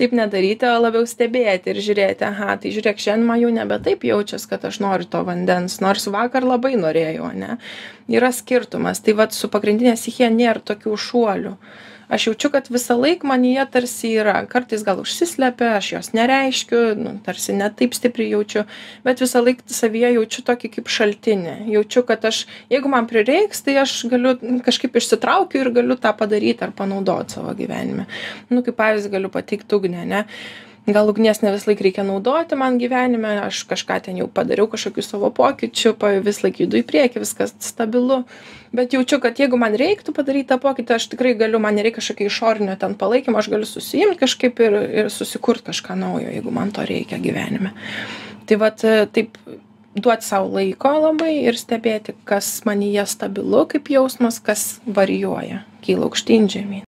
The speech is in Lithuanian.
taip nedaryti, o labiau stebėti ir žiūrėti, aha, tai žiūrėk, šiandien man jau nebe taip jaučias, kad aš noriu to vandens, nors vakar labai norėjau, ne? Yra skirtumas. Tai vat su pagrindinė stichija nėra tokių šuolių. Aš jaučiu, kad visą laiką manyje tarsi yra. Kartais gal užsislepia, aš jos nereiškiu, tarsi ne taip stipriai jaučiu, bet visą laiką savyje jaučiu tokį kaip šaltinį. Jaučiu, kad jeigu man prireiks, tai aš galiu kažkaip išsitraukiu ir galiu tą padaryti ar panaudoti savo gyvenime. Kaip pavyzdį galiu pateikti ugnę, ne? Gal ugnies ne vis laik reikia naudoti man gyvenime, aš kažką ten jau padariau, kažkokių savo pokyčių, vis laik judu į priekį, viskas stabilu. Bet jaučiu, kad jeigu man reiktų padaryti tą pokytį, aš tikrai galiu, man nereikia kažkokio išorinio ten palaikymo, aš galiu susiimti kažkaip ir susikurti kažką naujo, jeigu man to reikia gyvenime. Tai vat taip duoti savo laiko labai ir stebėti, kas manyje stabilu kaip jausmas, kas varijuoja, kyla aukštyn žemyn.